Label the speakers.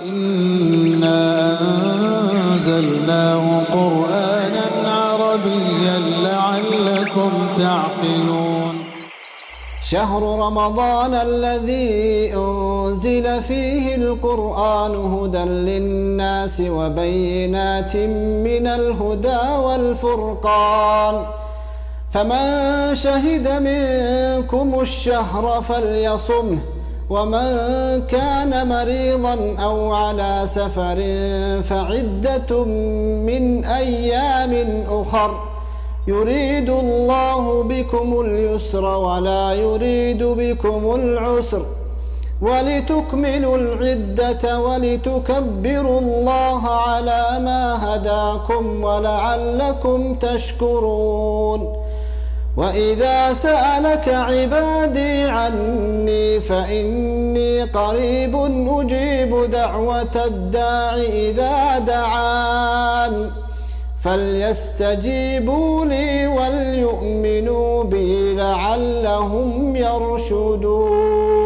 Speaker 1: إنا أنزلناه قرآنا عربيا لعلكم تعقلون.
Speaker 2: شهر رمضان الذي أنزل فيه القرآن هدى للناس وبينات من الهدى والفرقان، فمن شهد منكم الشهر فليصمه، ومن كان مريضا أو على سفر فعدة من أيام أخر، يريد الله بكم اليسر ولا يريد بكم العسر، ولتكملوا العدة ولتكبروا الله على ما هداكم ولعلكم تشكرون. وإذا سألك عبادي عني فإني قريب أجيب دعوة الداع إذا دعان، فليستجيبوا لي وليؤمنوا بي لعلهم يرشدون.